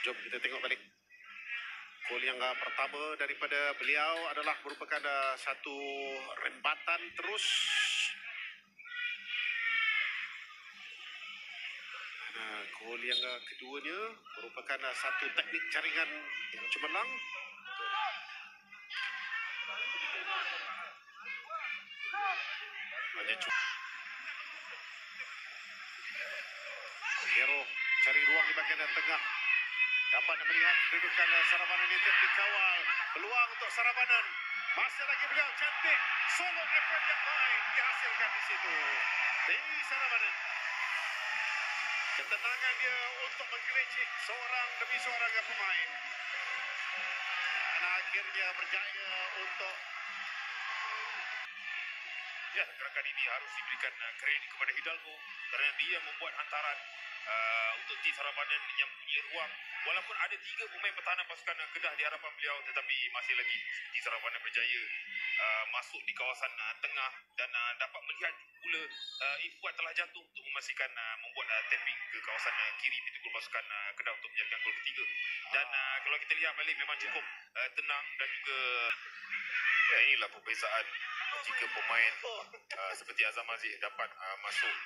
Jom kita tengok balik. Gol yang pertama daripada beliau adalah merupakan satu rembatan terus. Gol yang keduanya merupakan satu teknik jaringan yang cemerlang. Hero cari ruang di bahagian tengah. Dapat melihat kedudukan Sarabanan United dikawal. Peluang untuk Sarabanan. Masih lagi beliau cantik. Solo effort yang baik dihasilkan di situ. Dari Sarabanan. Ketenangan dia untuk menggelecek seorang demi seorang pemain. Dan akhirnya berjaya untuk gerakan ini harus diberikan kredit kepada Hidalgo kerana dia membuat hantaran untuk tim Sarabanan yang punya ruang. Walaupun ada 3 pemain pertahanan pasukan Kedah di hadapan beliau, tetapi masih lagi tim Sarabanan berjaya masuk di kawasan tengah dan dapat melihat pula Ifwat telah jatuh untuk memastikan membuat tapping ke kawasan kiri pintu gol pasukan Kedah untuk menjadikan gol ketiga. Dan kalau kita lihat balik memang cukup tenang dan juga inilah perbezaan jika pemain seperti Azam Aziz dapat masuk.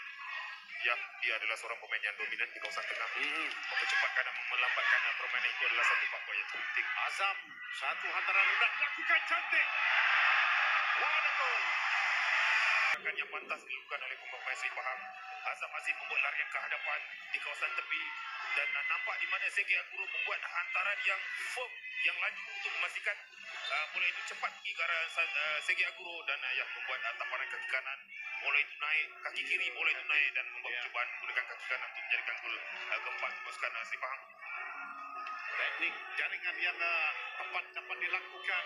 Dia adalah seorang pemain yang dominan di kawasan tengah. Mempercepatkan dan melambatkan permainan itu adalah satu faktor yang penting. Azam, satu hantaran rendah lakukan cantik. What a goal. Gerakan yang pantas dilakukan oleh pemain Seri Pahang. Azam Aziz membuat larian ke hadapan di kawasan tepi dan nampak di mana Segi Aguro membuat hantaran yang firm, yang laju untuk memastikan bola itu cepat pergi ke arah Segi Aguro dan membuat tamparan kaki kanan. Bola itu naik, kaki kiri bola itu naik dan membuat percubaan menggunakan kaki kanan untuk menjadikan gol keempat pasukan Seri Pahang. Teknik jaringan yang tepat dapat dilakukan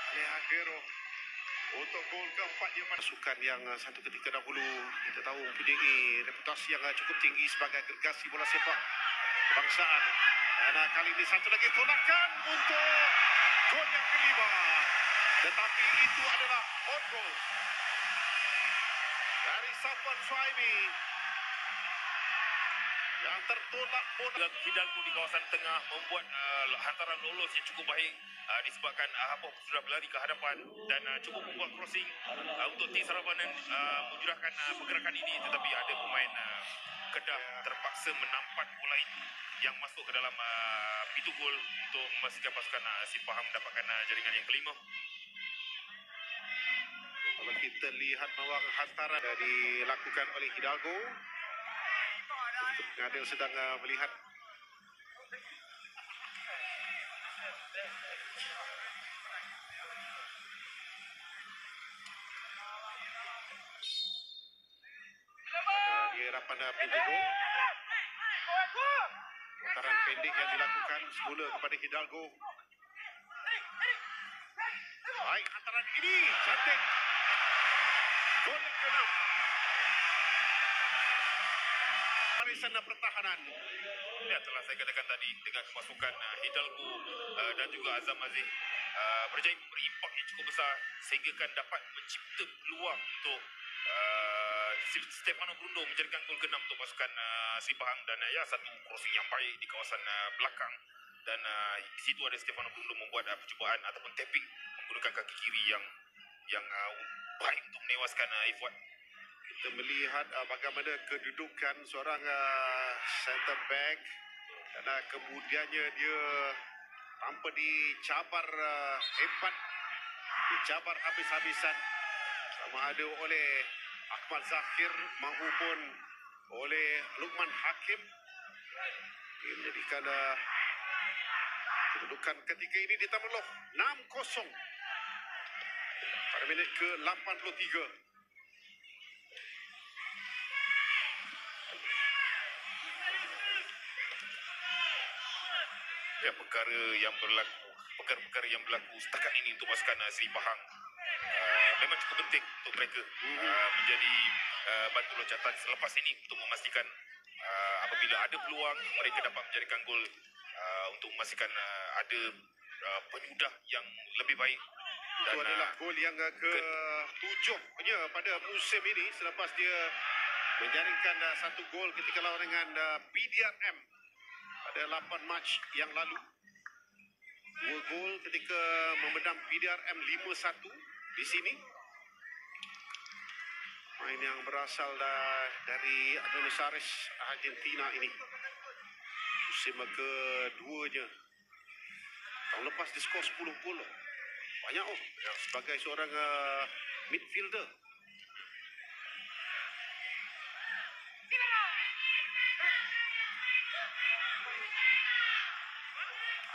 oleh Agero. Untuk gol keempat dia pasukan yang satu ketika dahulu kita tahu mempunyai reputasi yang cukup tinggi sebagai gergasi bola sepak kebangsaan. Dan kali ini satu lagi tolakan untuk gol yang kelima. Tetapi itu adalah on goal dari Safwan Suhaimi yang tertolak bola. Hidalgo di kawasan tengah membuat hantaran lolos yang cukup baik disebabkan Hapoh sudah berlari ke hadapan dan cuba membuat crossing untuk tim Sarabanan menjurahkan pergerakan ini, tetapi ada pemain Kedah terpaksa menampat bola itu yang masuk ke dalam pintu gol untuk memastikan pasukan Seri Pahang mendapatkan jaringan yang kelima. Kalau kita lihat bahwa hantaran dilakukan oleh Hidalgo, Adil sedang melihat di hadapan pintu gol. Hantaran pendek yang dilakukan semula kepada Hidalgo. Baik, hantaran ini cantik. Gol yang ke-6. Barisan pertahanan. Telah saya katakan tadi dengan kemasukan Hidalgo dan juga Azam Aziz berjaya memberi impak yang cukup besar sehingga kan dapat mencipta peluang untuk Stefano Brundo menjadikan gol ke-6 untuk pasukan Seri Pahang dan satu crossing yang baik di kawasan belakang dan di situ ada Stefano Brundo membuat percubaan ataupun tapping menggunakan kaki kiri yang baik untuk menewaskan Ifwat. Kita melihat bagaimana kedudukan seorang center back dan kemudiannya dia tanpa dicabar hebat, dicabar habis-habisan sama ada oleh Ahmad Zakir maupun oleh Lukman Hakim. Dia menjadikan kedudukan ketika ini ditambah 6-0 pada minit ke-83. Perkara-perkara yang berlaku setakat ini untuk pasukan Seri Pahang memang cukup penting untuk mereka menjadi batu loncatan selepas ini untuk memastikan apabila ada peluang mereka dapat menjadikan gol untuk memastikan ada penyudah yang lebih baik. Dan itu adalah gol yang ke-7 pada musim ini selepas dia menjaringkan satu gol ketika lawan dengan PDRM pada 8 Mac yang lalu. 2 gol ketika memendam PDRM 5-1 di sini. Main yang berasal dari Buenos Aires, Argentina ini. Musim keduanya. Tahun lepas dia skor 10 gol. Banyak sebagai seorang midfielder.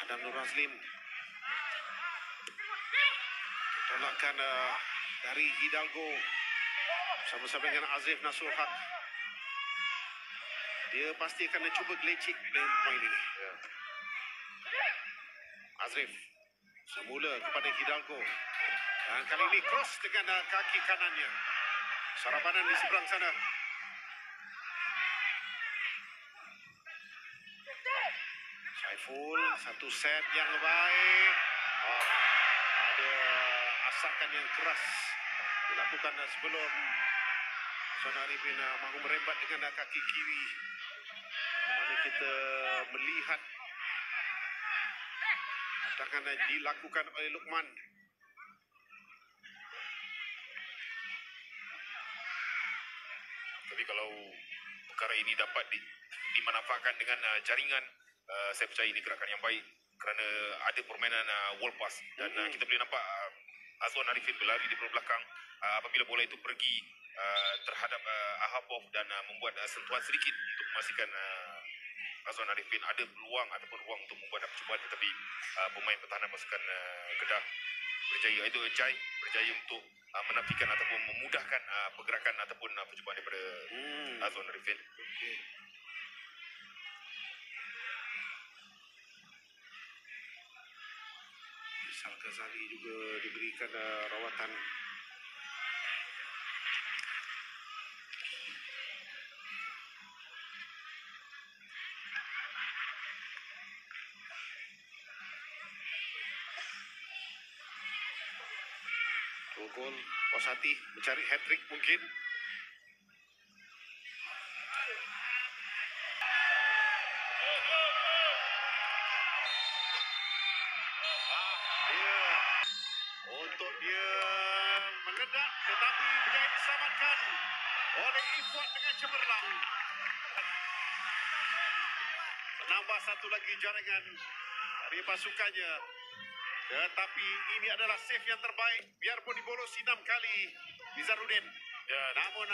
Adam Nur Azlin. Tolakkan dari Hidalgo. Sama-sama dengan Azif Nasrul Haq. Dia pasti akan cuba gelecik dengan pemain ini. Azrif. Semula kepada Hidalgo. Dan kali ini cross dengan kaki kanannya. Sarabanan di seberang sana. Saiful, satu set yang baik. Ada asakan yang keras dilakukan sebelum Azwan Arifin mahu merembat dengan kaki kiri. Mana kita melihat tangan dilakukan oleh Lukman. Tapi kalau perkara ini dapat dimanfaatkan dengan jaringan, saya percaya ini gerakan yang baik kerana ada permainan wall pass dan kita boleh nampak Azwan Arifin berlari di belakang apabila bola itu pergi terhadap Ahabov dan membuat sentuhan sedikit untuk memastikan Azwan Arifin ada peluang ataupun ruang untuk membuat percubaan, tetapi pemain pertahanan pasukan Kedah berjaya, itu Jai berjaya untuk menafikan ataupun memudahkan pergerakan ataupun percubaan daripada Azwan Arifin. Faisal Ghazali juga diberikan rawatan. Dua gol, puas hati mencari hat-trick mungkin. Untuk dia meledak tetapi berjaya diselamatkan oleh Ifuad dengan cemerlang. Menambah satu lagi jaringan dari pasukannya. Tetapi ini adalah save yang terbaik biarpun dibolosi 6 kali Nizarudin. Namun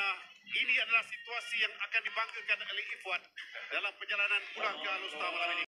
ini adalah situasi yang akan dibanggakan oleh Ifuad dalam perjalanan pulang ke Alustar malam ini.